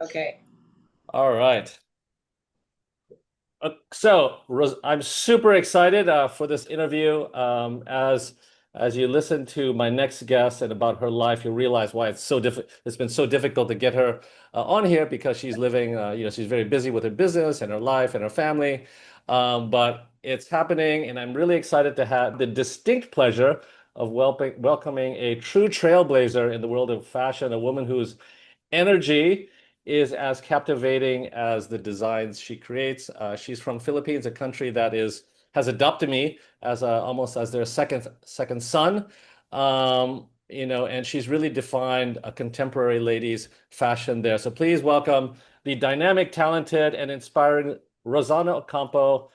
Okay. All right. I'm super excited for this interview. As you listen to my next guest and about her life, you'll realize why it's been so difficult to get her on here because she's living, she's very busy with her business and her life and her family. But it's happening, and I'm really excited to have the distinct pleasure of welcoming a true trailblazer in the world of fashion, a woman whose energy is as captivating as the designs she creates. She's from Philippines, a country that has adopted me as almost as their second son. And she's really defined a contemporary ladies fashion there. So please welcome the dynamic, talented, and inspiring Rosanna Ocampo,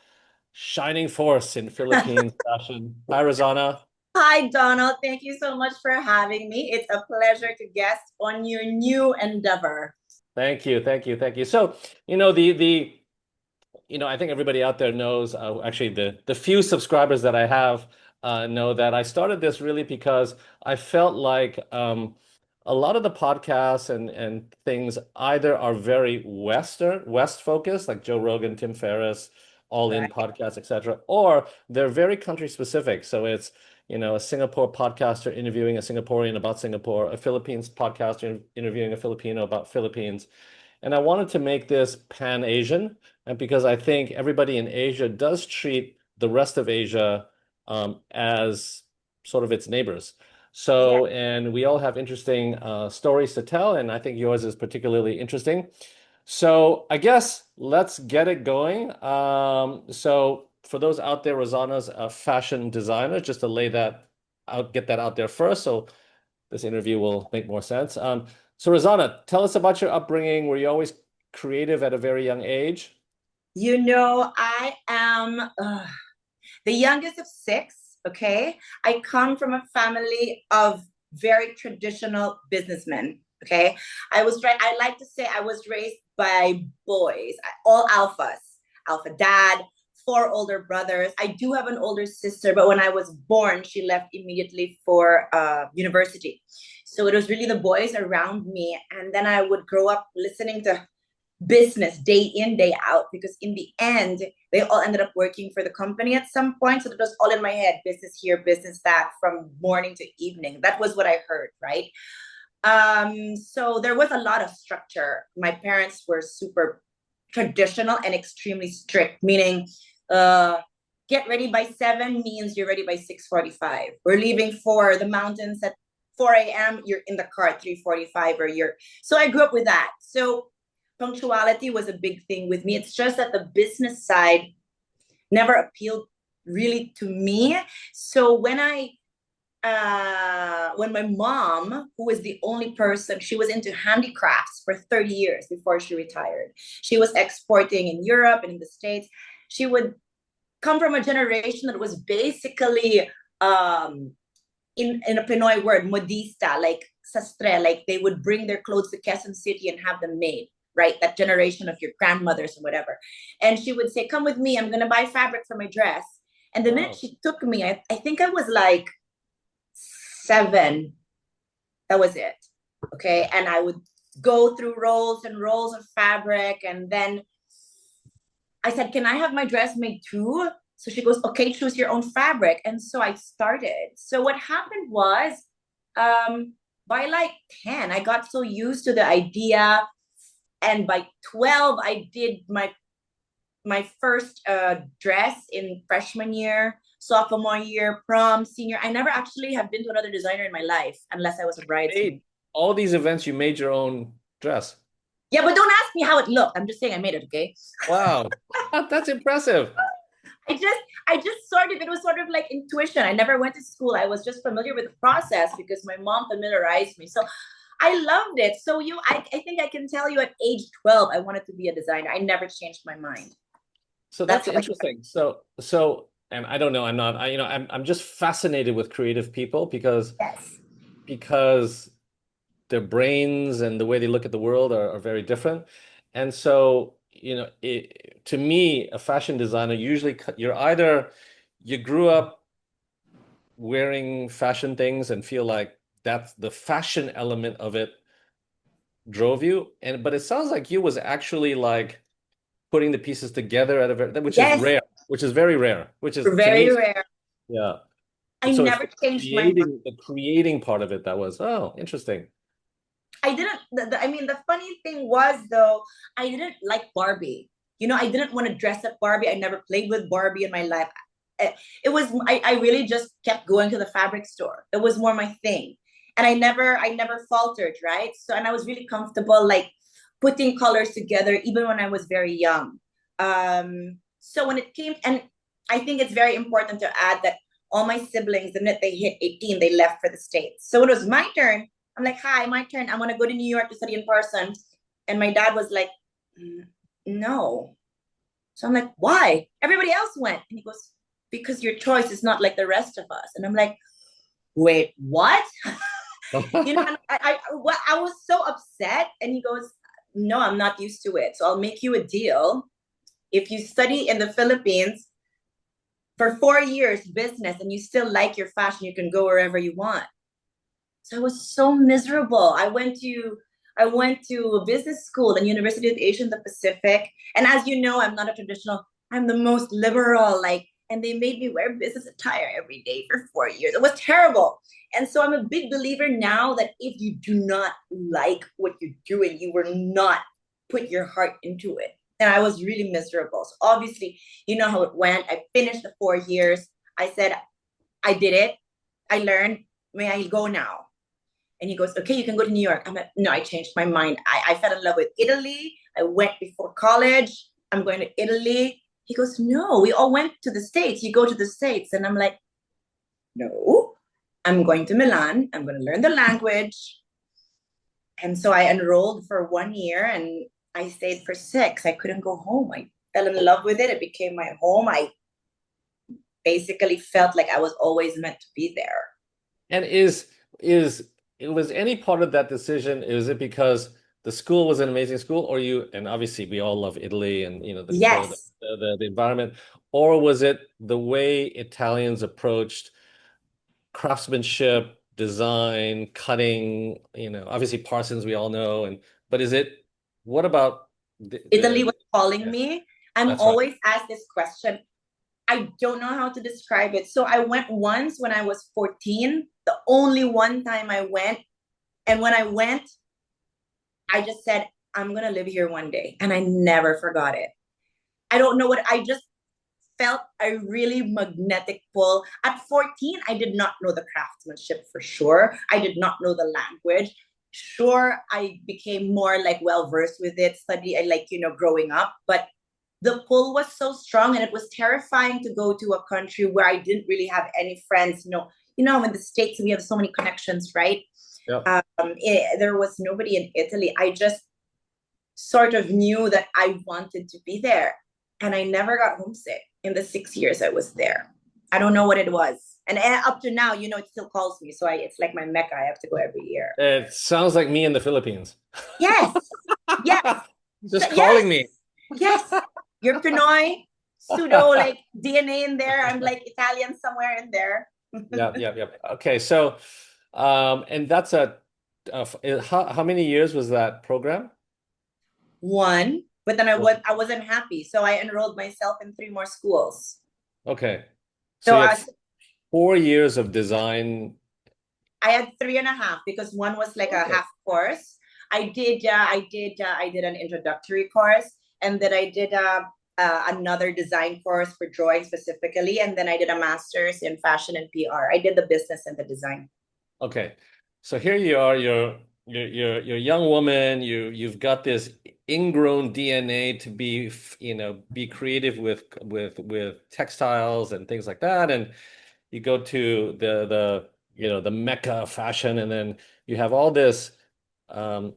shining force in Philippines fashion. Hi, Rosanna. Hi, Donald. Thank you so much for having me. It's a pleasure to guest on your new endeavor. Thank you, thank you, thank you. So, you know, the I think everybody out there knows, actually, the few subscribers that I have know that I started this really because I felt like a lot of the podcasts and things either are very West focused, like Joe Rogan, Tim Ferriss, All In Right. podcasts, etc., or they're very country specific. So it's, a Singapore podcaster interviewing a Singaporean about Singapore, a Philippines podcaster interviewing a Filipino about Philippines. And I wanted to make this pan-Asian, and because I think everybody in Asia does treat the rest of Asia as sort of its neighbors. Yeah. And we all have interesting stories to tell, and I think yours is particularly interesting. So I guess let's get it going. So for those out there, Rosanna's a fashion designer, just to lay that out, get that out there first. So this interview will make more sense. So Rosanna, tell us about your upbringing. Were you always creative at a very young age? I am the youngest of six. Okay. I come from a family of very traditional businessmen. Okay. I like to say I was raised by boys, all alphas, alpha dad, four older brothers. I do have an older sister, but when I was born, she left immediately for university. So it was really the boys around me. And then I would grow up listening to business day in, day out, because in the end, they all ended up working for the company at some point. So it was all in my head, business here, business that, from morning to evening. That was what I heard, right? So there was a lot of structure. My parents were super traditional and extremely strict, meaning get ready by 7 means you're ready by 6:45. We're leaving for the mountains at 4 a.m. You're in the car at 3:45, or you're. So I grew up with that. So punctuality was a big thing with me. It's just that the business side never appealed really to me. So when my mom, who was the only person, she was into handicrafts for 30 years before she retired. She was exporting in Europe and in the States. She would come from a generation that was basically in a Pinoy word, modista, like sastre, like they would bring their clothes to Quezon City and have them made, right? That generation of your grandmothers and whatever. And she would say, come with me, I'm gonna buy fabric for my dress. And the minute Wow. she took me, I think I was like 7. That was it. Okay. And I would go through rolls and rolls of fabric. And then I said, can I have my dress made too? So she goes, okay, choose your own fabric. And so I started. So what happened was, by like 10, I got so used to the idea. And by 12, I did my first dress in freshman year, sophomore year, prom, senior. I never actually have been to another designer in my life unless I was a bridesmaid. Made all these events, you made your own dress. Yeah, but don't ask me how it looked. I'm just saying I made it, okay? Wow. That's impressive. I just I just sort of, it was sort of like intuition. I never went to school. I was just familiar with the process because my mom familiarized me. So I loved it. So I think I can tell you at age 12 I wanted to be a designer. I never changed my mind. So That's that's how I interesting. And I don't know, I'm not, I'm just fascinated with creative people yes. because their brains and the way they look at the world are very different. And so, to me, a fashion designer usually you're either you grew up wearing fashion things and feel like that's the fashion element of it drove you. But it sounds like you was actually like putting the pieces together at a very, which is Yes, rare, which is very rare, which is to me, very rare. yeah. I So it's never changed my mind. the creating part of it that was, oh, interesting. I didn't, I mean, the funny thing was though, I didn't like Barbie. You know, I didn't want to dress up Barbie. I never played with Barbie in my life. It was, I really just kept going to the fabric store. It was more my thing. And I never faltered, right? So, and I was really comfortable like putting colors together, even when I was very young. So when it came, and I think it's very important to add that all my siblings, the minute they hit 18, they left for the States. So when it was my turn, I'm like, hi, my turn. I want to go to New York to study in person. And my dad was like, no. So I'm like, why? Everybody else went. And he goes, because your choice is not like the rest of us. And I'm like, wait, what? You know, I was so upset. And he goes, no, I'm not used to it. So I'll make you a deal. If you study in the Philippines for 4 years, business, and you still like your fashion, you can go wherever you want. So I was so miserable. I went to business school and University of Asia in the Pacific. And as you know, I'm not a traditional, I'm the most liberal, like, and they made me wear business attire every day for 4 years. It was terrible. And so I'm a big believer now that if you do not like what you're doing, you will not put your heart into it. And I was really miserable. So obviously, you know how it went. I finished the 4 years. I said, I did it. I learned. May I go now? And he goes, okay, you can go to New York. I'm like, no, I changed my mind. I fell in love with Italy. I went before college. I'm going to Italy. He goes, no, we all went to the States. You go to the States. And I'm like, no, I'm going to Milan. I'm going to learn the language. And so I enrolled for 1 year and I stayed for 6. I couldn't go home. I fell in love with it. It became my home. I basically felt like I was always meant to be there. And it was any part of that decision, is it because the school was an amazing school, or you, and obviously we all love Italy and you know Yes, the environment, or was it the way Italians approached craftsmanship, design, cutting, you know, obviously Parsons we all know, and but is it, what about Italy was calling yeah, me. I'm that's right. always asked this question. I don't know how to describe it. So I went once when I was 14, the only one time I went. And when I went, I just said, I'm going to live here one day. And I never forgot it. I don't know what, I just felt a really magnetic pull. At 14, I did not know the craftsmanship for sure. I did not know the language. Sure, I became more like well versed with it, study, I like, you know, growing up. But the pull was so strong and it was terrifying to go to a country where I didn't really have any friends. In the States, we have so many connections, right? Yeah. There was nobody in Italy. I just sort of knew that I wanted to be there. And I never got homesick in the 6 years I was there. I don't know what it was. And up to now, it still calls me. So it's like my Mecca. I have to go every year. It sounds like me in the Philippines. Yes. Yes. Just Yes. calling me. Yes. You're Pinoy, pseudo like DNA in there. I'm like Italian somewhere in there. Yeah, yeah, yeah. Okay, so and that's how many years was that program? One, but then I wasn't happy. So I enrolled myself in 3 more schools. Okay. So So you had 4 years of design. I had 3.5 because one was like a Okay. half course. I did an introductory course, and then I did another design course for drawing specifically, and then I did a master's in fashion and PR. I did the business and the design. Okay. So here you are, you're a young woman, you've got this ingrown DNA to be, be creative with textiles and things like that. And you go to the Mecca of fashion, and then you have all this um,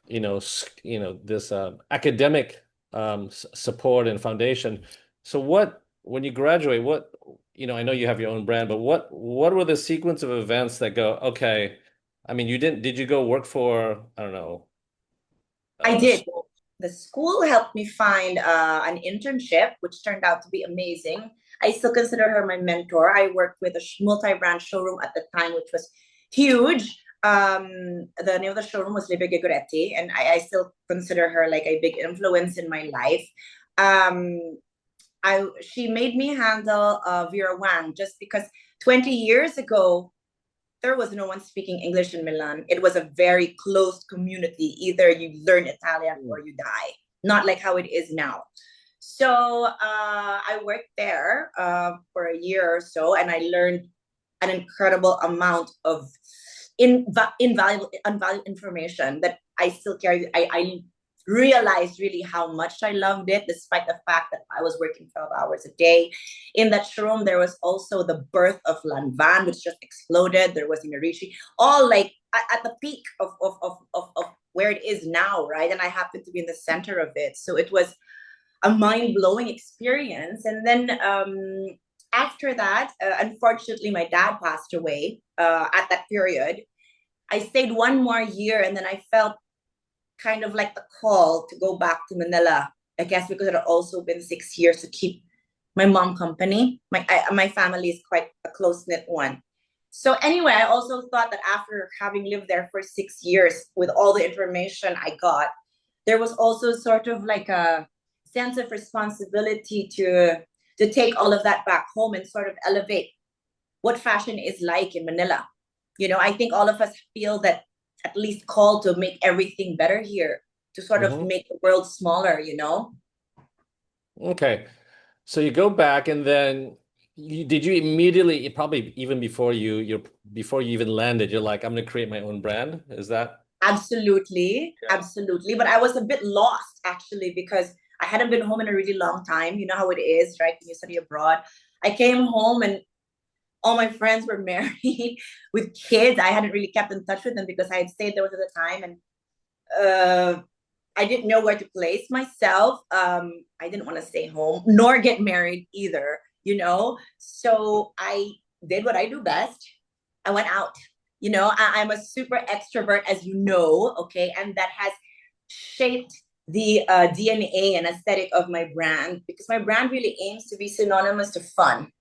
this academic support and foundation. So when you graduate, I know you have your own brand, but what were the sequence of events that go, okay, I mean, did you go work for, I don't know, I a did. school? The school helped me find an internship, which turned out to be amazing. I still consider her my mentor. I worked with a multi-brand showroom at the time, which was huge. The name of the showroom was Libre Gigoretti, and I still consider her like a big influence in my life. She made me handle Vera Wang just because 20 years ago, there was no one speaking English in Milan. It was a very closed community. Either you learn Italian or you die, not like how it is now. So I worked there for a year or so, and I learned an incredible amount of invaluable information that I still carry. I realized really how much I loved it, despite the fact that I was working 12 hours a day. In that showroom, there was also the birth of Lanvin, which just exploded. There was Inarici, all like at the peak of where it is now, right? And I happened to be in the center of it. So it was a mind-blowing experience. And then after that, unfortunately, my dad passed away at that period. I stayed one more year, and then I felt kind of like the call to go back to Manila. I guess because it had also been 6 years to keep my mom company. My family is quite a close-knit one. So anyway, I also thought that after having lived there for 6 years, with all the information I got, there was also sort of like a sense of responsibility to take all of that back home and sort of elevate what fashion is like in Manila. You know, I think all of us feel that at least called to make everything better here, to sort of make the world smaller, you know? Okay. So you go back, and then did you immediately, probably even before before you even landed, you're like, I'm gonna create my own brand? Is that? Absolutely, absolutely. But I was a bit lost actually, because I hadn't been home in a really long time. You know how it is, right? When you study abroad. I came home and all my friends were married with kids. I hadn't really kept in touch with them because I had stayed there at the time, and I didn't know where to place myself. I didn't want to stay home nor get married either, you know? So I did what I do best. I went out. You know, I'm a super extrovert, as you know, okay? And that has shaped the DNA and aesthetic of my brand, because my brand really aims to be synonymous to fun.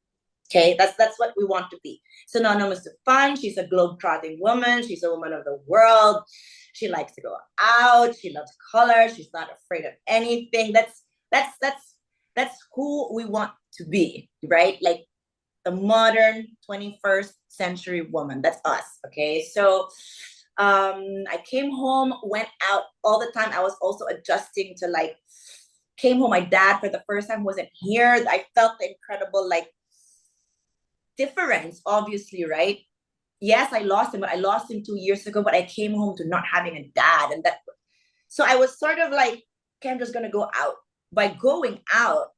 Okay, that's what we want to be. Synonymous to fun. She's a globe-trotting woman. She's a woman of the world. She likes to go out. She loves color. She's not afraid of anything. That's who we want to be, right? Like the modern 21st century woman. That's us. Okay, so I came home, went out all the time. I was also adjusting to like, came home. My dad for the first time wasn't here. I felt the incredible like difference, obviously, right? Yes, I lost him, but I lost him 2 years ago, but I came home to not having a dad. And that, so I was sort of like, okay, I'm just going to go out. By going out,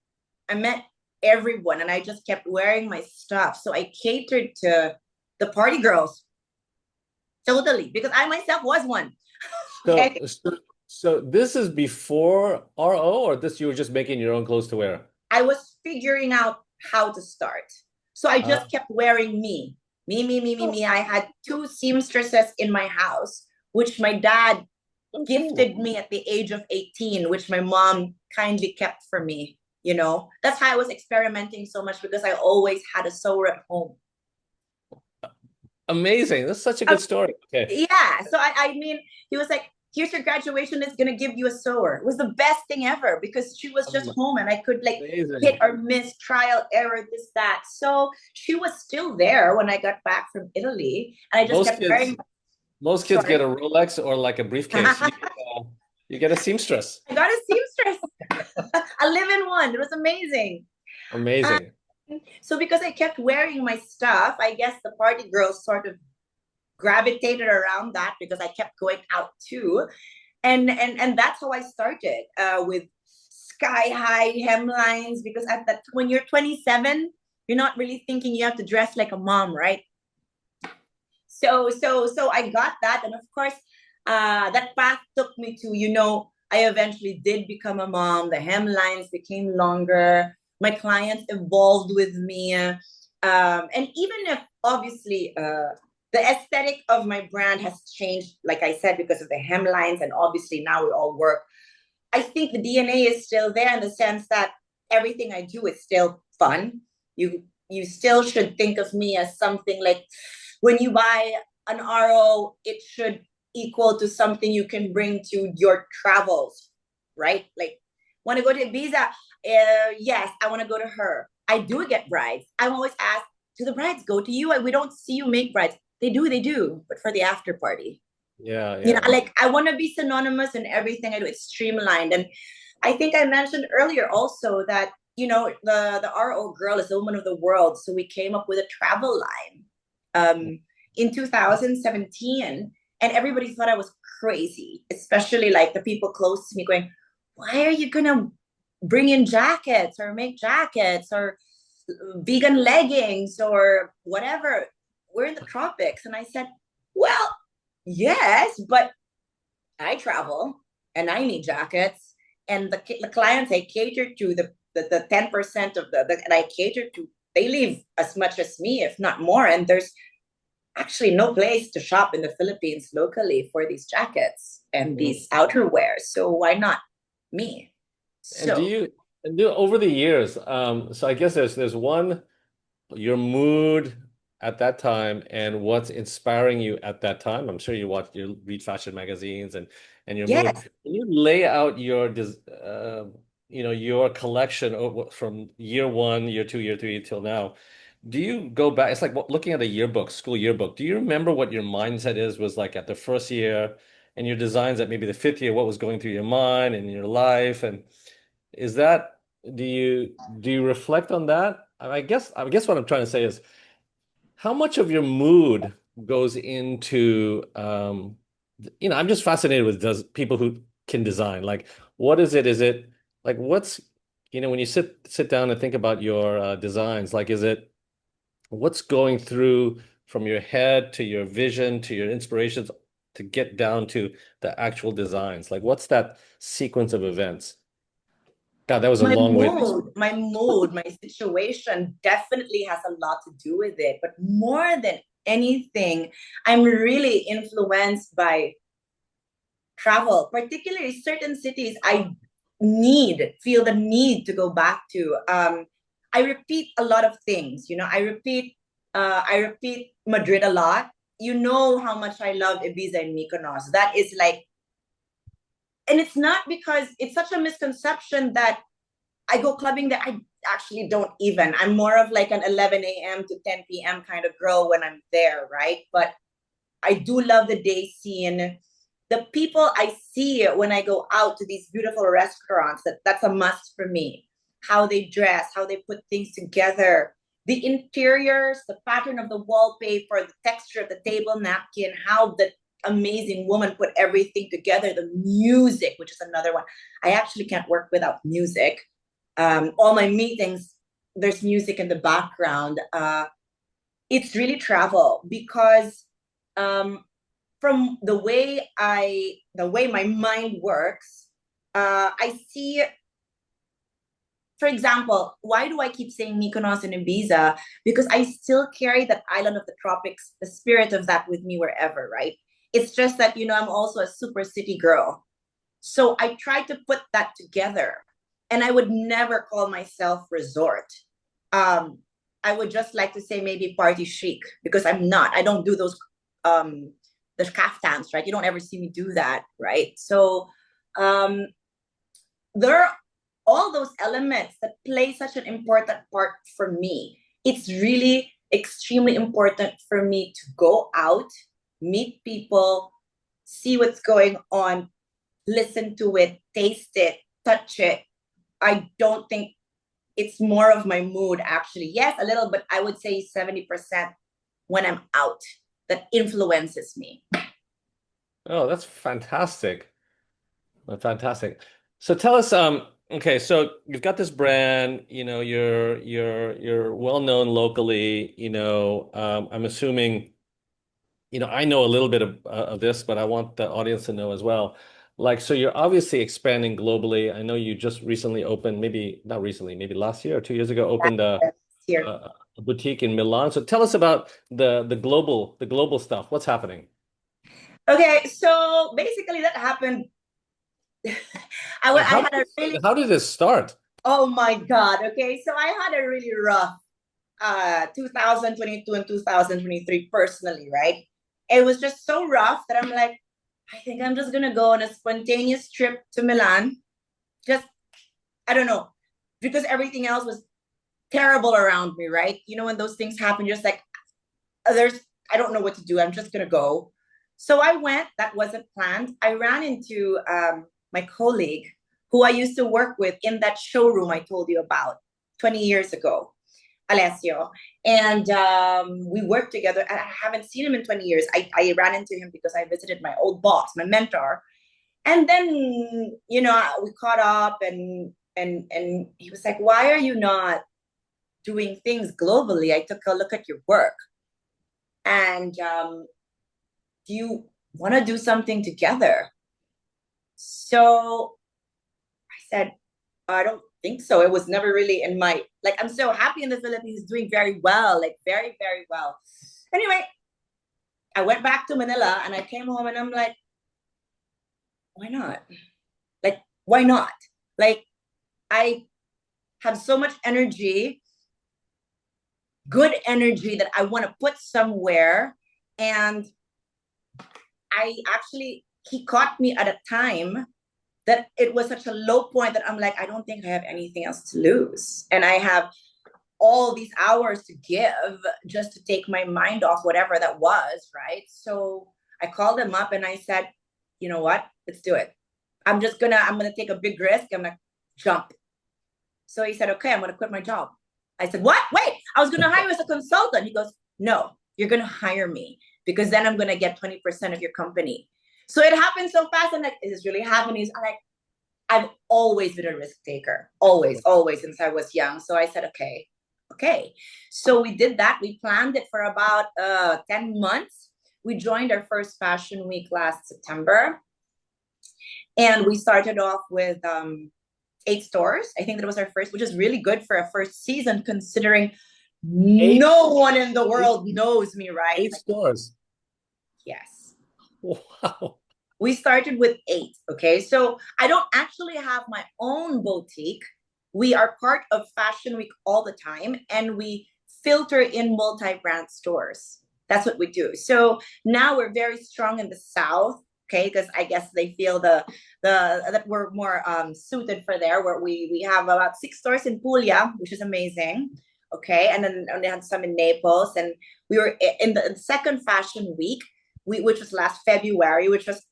I met everyone, and I just kept wearing my stuff. So I catered to the party girls. Totally. Because I myself was one. Okay? So this is before RO, or this you were just making your own clothes to wear? I was figuring out how to start. So I just kept wearing me. Me. I had 2 seamstresses in my house, which my dad gifted me at the age of 18, which my mom kindly kept for me. You know, that's how I was experimenting so much, because I always had a sewer at home. Amazing. That's such a good story. Okay. Yeah. So I mean, he was like, here's your graduation, it's gonna give you a sewer. It was the best thing ever, because she was just home and I could like hit or miss, trial, error, this, that. So she was still there when I got back from Italy, and I just kept wearing. Most kids get a Rolex or like a briefcase. You get a seamstress. I got a seamstress. A live-in one. It was amazing. Amazing. So because I kept wearing my stuff, I guess the party girls sort of gravitated around that, because I kept going out too. And that's how I started with sky-high hemlines, because at that, when you're 27, you're not really thinking you have to dress like a mom, right? So I got that. And of course, that path took me to, you know, I eventually did become a mom. The hemlines became longer. My clients evolved with me. And even if obviously the aesthetic of my brand has changed, like I said, because of the hemlines, and obviously now we all work, I think the DNA is still there, in the sense that everything I do is still fun. You still should think of me as something like, when you buy an RO, it should equal to something you can bring to your travels, right? Like, want to go to Ibiza? Yes, I want to go to her. I do get brides. I'm always asked, do the brides go to you? We don't see you make brides. They do, but for the after party. Yeah, You know, yeah. like I want to be synonymous in everything I do. It's streamlined. And I think I mentioned earlier also that, the RO girl is the woman of the world. So we came up with a travel line in 2017. And everybody thought I was crazy, especially like the people close to me going, why are you going to bring in jackets or make jackets or vegan leggings or whatever? We're in the tropics. And I said, well, yes, but I travel and I need jackets. And the clients I cater to, the 10% of and I cater to, they leave as much as me, if not more. And there's actually no place to shop in the Philippines locally for these jackets and these outerwear. So why not me? And do So you and do over the years, so I guess there's one, your mood at that time and what's inspiring you at that time. I'm sure you read fashion magazines and your mood. yes, When you lay out your collection from year one, year two, year three till now, do you go back? It's like looking at a yearbook, school yearbook. Do you remember what your mindset was like at the first year and your designs at maybe the fifth year, what was going through your mind and your life? And is that do you reflect on that? I guess what I'm trying to say is how much of your mood goes into I'm just fascinated with does people who can design. Like what is it? Is it like what's when you sit down and think about your designs, like is it what's going through from your head to your vision to your inspirations to get down to the actual designs? Like what's that sequence of events? God, that was a long way. my situation definitely has a lot to do with it. But more than anything, I'm really influenced by travel, particularly certain cities feel the need to go back to. I repeat a lot of things, I repeat Madrid a lot. You know how much I love Ibiza and Mykonos. That is like, and it's not because it's such a misconception that I go clubbing there. I actually don't even. I'm more of like an 11 a.m. to 10 p.m. kind of girl when I'm there, right? But I do love the day scene. The people I see when I go out to these beautiful restaurants, that's a must for me. How they dress, how they put things together, the interiors, the pattern of the wallpaper, the texture of the table napkin, how the amazing woman put everything together, the music, which is another one. I actually can't work without music. All my meetings, there's music in the background. It's really travel because from the way my mind works, I see, for example, why do I keep saying Mykonos and Ibiza? Because I still carry that island of the tropics, the spirit of that with me wherever, right? It's just that, I'm also a super city girl. So I try to put that together. And I would never call myself resort. Um, I would just like to say maybe party chic because I'm not. I don't do those the kaftans, right? You don't ever see me do that, right? So um, there are all those elements that play such an important part for me. It's really extremely important for me to go out, meet people, see what's going on, listen to it, taste it, touch it. I don't think it's more of my mood, actually. Yes, a little, but I would say 70% when I'm out that influences me. Oh, that's fantastic. Fantastic. So tell us, okay, so you've got this brand, you're well known locally, I'm assuming, I know a little bit of this, but I want the audience to know as well. Like, so you're obviously expanding globally. I know you just recently opened, maybe not recently, maybe last year or 2 years ago, opened Here. a boutique in Milan. So tell us about the global stuff. What's happening? Okay, so basically that happened. Like, I had a really, how did this start? oh my God. Okay, so I had a really rough 2022 and 2023 personally, right? it was just so rough that I'm like, I think I'm just gonna go on a spontaneous trip to Milan. Just, I don't know, because everything else was terrible around me, right? You know, when those things happen, you're just like, there's, I don't know what to do. I'm just gonna go. So I went. That wasn't planned. I ran into my colleague who I used to work with in that showroom I told you about 20 years ago, Alessio. And we worked together. I haven't seen him in 20 years. I ran into him because I visited my old boss, my mentor. And then, you know, we caught up and he was like, why are you not doing things globally? I took a look at your work. And do you want to do something together? So I said, I don't think so. It was never really in my, like, I'm so happy in the Philippines, doing very well, like very, very well. Anyway, I went back to Manila and I came home and I'm like, why not? Like, why not? Like, I have so much energy, good energy that I want to put somewhere. And I actually, he caught me at a time that it was such a low point that I'm like, I don't think I have anything else to lose. And I have all these hours to give just to take my mind off whatever that was, right? So I called him up and I said, you know what? Let's do it. I'm gonna take a big risk. I'm gonna jump. So he said, okay, I'm gonna quit my job. I said, what? Wait, I was gonna hire you as a consultant. He goes, no, you're gonna hire me because then I'm gonna get 20% of your company. So it happened so fast. I'm like, is this really happening? I'm like, I've always been a risk taker, always since I was young. So I said, okay. So we did that. We planned it for about 10 months. We joined our first fashion week last September. And we started off with 8 stores. I think that was our first, which is really good for a first season, considering Eight, no one in the world knows me, right? 8 stores. Yes. Wow. We started with 8. Okay. So I don't actually have my own boutique. We are part of Fashion Week all the time, and we filter in multi-brand stores. That's what we do. So now we're very strong in the South. Okay, because I guess they feel the that we're more suited for there. Where we have about 6 stores in Puglia, which is amazing. Okay, and then they had some in Naples, and we were in the second Fashion Week, which was last February, which was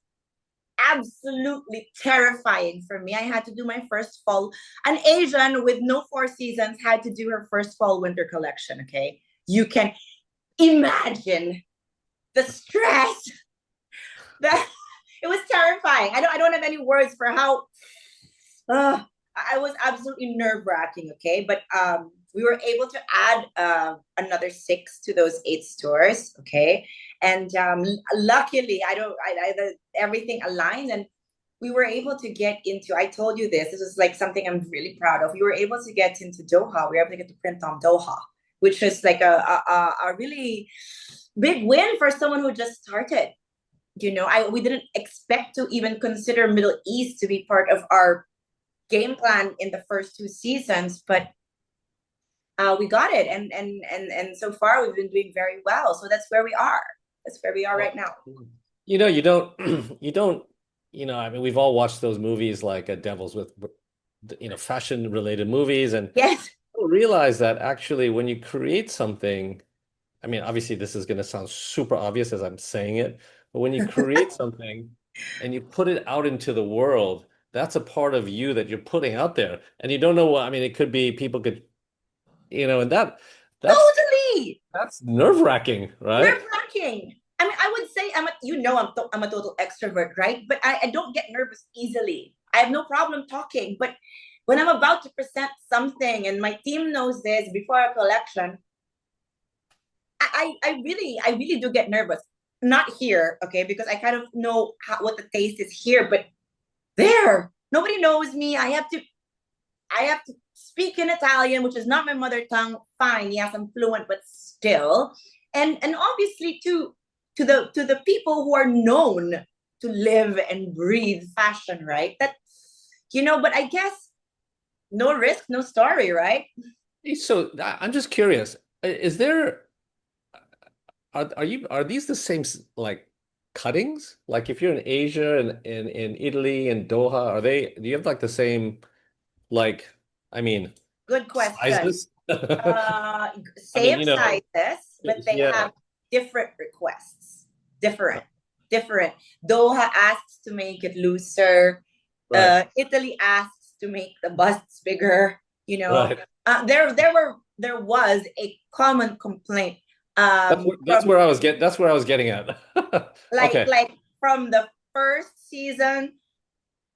absolutely terrifying for me. I had to do my first fall. An Asian with no 4 seasons had to do her first fall winter collection. Okay, you can imagine the stress that it was terrifying. I don't have any words for how I was absolutely nerve wracking. Okay, but we were able to add another 6 to those 8 stores. Okay, and luckily, everything aligned, and we were able to get into. I told you this. This is like something I'm really proud of. We were able to get into Doha. We were able to get to print on Doha, which is like a really big win for someone who just started. You know, we didn't expect to even consider Middle East to be part of our game plan in the first 2 seasons, but we got it, and so far we've been doing very well. So that's where we are. That's where we are right now. You know, you don't, you don't, I mean, we've all watched those movies like Devils with, fashion related movies, and Yes. don't realize that actually when you create something, I mean, obviously this is going to sound super obvious as I'm saying it, but when you create something and you put it out into the world, that's a part of you that you're putting out there. And you don't know what, I mean, it could be people could, and that's Totally that's nerve-wracking, right? nerve-wracking. I mean, I would say I'm a total extrovert, right? But I don't get nervous easily. I have no problem talking. But when I'm about to present something, and my team knows this before a collection, I really do get nervous. Not here, okay, because I kind of know what the taste is here, but there, nobody knows me. I have to speak in Italian, which is not my mother tongue. Fine, yes, I'm fluent, but still, and obviously to the people who are known to live and breathe fashion, right? But I guess no risk, no story, right? So I'm just curious, is there are these the same like cuttings? Like if you're in Asia and in Italy and Doha, do you have like the same like I mean Good question. sizes? I mean, Same sizes, but they yeah, have different requests. Different, different. Doha asks to make it looser. right, Italy asks to make the busts bigger. You know, right. there was a common complaint That's from where I was getting at. like Okay. like from the first season.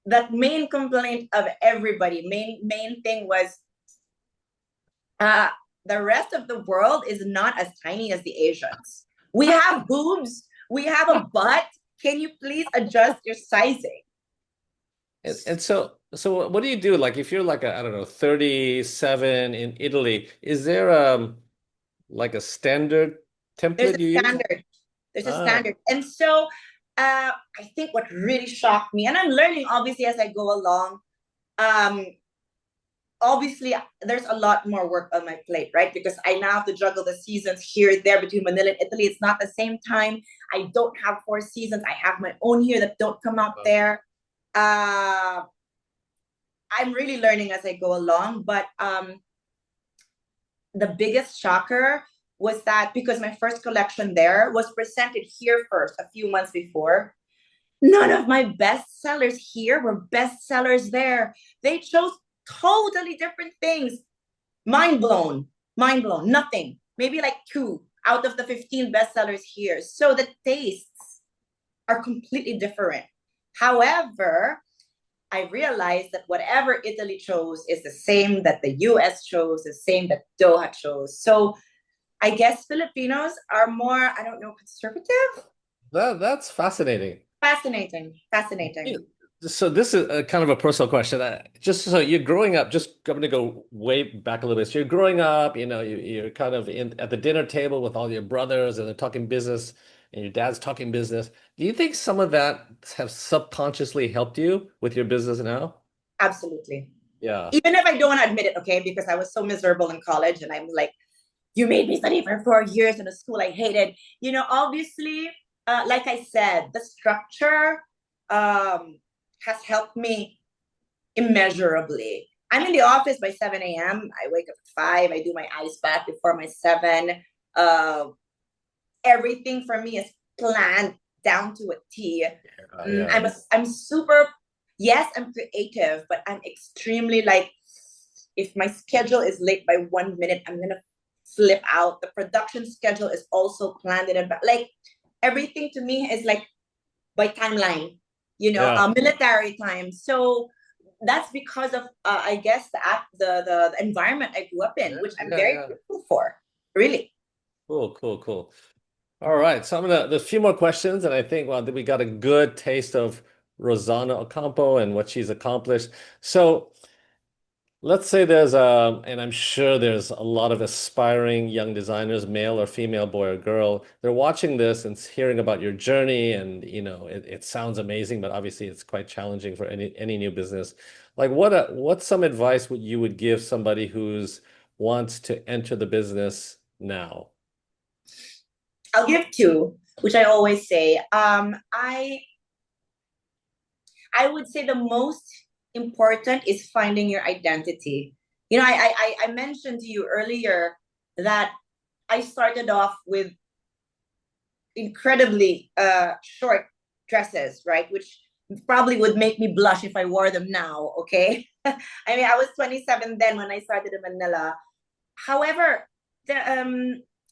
That main complaint of everybody, main thing was uh, the rest of the world is not as tiny as the Asians. We have boobs, we have a butt. Can you please adjust your sizing? And so what do you do? Like if you're like I don't know, 37 in Italy, is there like a standard There's template a you use? standard. There's a Ah, standard. And so I think what really shocked me, and I'm learning obviously as I go along, um, obviously there's a lot more work on my plate, right? Because I now have to juggle the seasons here, there between Manila and Italy. It's not the same time. I don't have 4 seasons. I have my own here that don't come out there. Uh, I'm really learning as I go along. But the biggest shocker was that because my first collection there was presented here first a few months before, none of my best sellers here were best sellers there. They chose totally different things. Mind blown, mind blown. Nothing. Maybe like 2 out of the 15 bestsellers here. So the tastes are completely different. However, I realized that whatever Italy chose is the same that the US chose, the same that Doha chose. So I guess Filipinos are more, I don't know, conservative? that's fascinating. Fascinating, Yeah. fascinating. So this is a kind of a personal question. Just so you're growing up, just I'm going to go way back a little bit. So you're growing up, you're kind of in at the dinner table with all your brothers and they're talking business and your dad's talking business. Do you think some of that have subconsciously helped you with your business now? Absolutely. Yeah. Even if I don't want to admit it, okay, because I was so miserable in college and I'm like, you made me study for 4 years in a school I hated. Obviously, like I said, the structure has helped me immeasurably. I'm in the office by 7 a.m. I wake up at 5. I do my ice bath before my 7. Uh, Everything for me is planned down to a T. Yeah. I'm super, yes, I'm creative, but I'm extremely like, if my schedule is late by 1 minute, I'm gonna flip out. The production schedule is also planned in advance. Like everything to me is like by timeline, Yeah. military time. So that's because of I guess the environment I grew up in, Yeah. which I'm Yeah. very Yeah. grateful for. Really. Cool. Cool. Cool. All right. So there's a few more questions, and I think well we got a good taste of Rosanna Ocampo and what she's accomplished. So let's say and I'm sure there's a lot of aspiring young designers, male or female, boy or girl. They're watching this and hearing about your journey, and it sounds amazing, but obviously it's quite challenging for any new business. Like what's some advice you would give somebody who's wants to enter the business now? I'll give two, which I always say. I would say the most important is finding your identity. I mentioned to you earlier that I started off with incredibly short dresses, right? Which probably would make me blush if I wore them now, okay? I mean, I was 27 then when I started in Manila. However,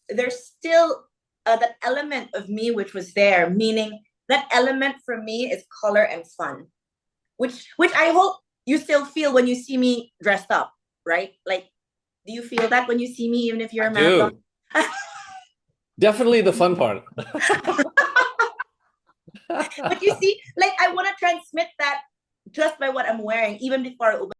there's still that element of me which was there, meaning that element for me is color and fun, which I hope you still feel when you see me dressed up, right? Like, do you feel that when you see me, even if you're I a man of do. Definitely the fun part. But you see, like I want to transmit that just by what I'm wearing, even before I open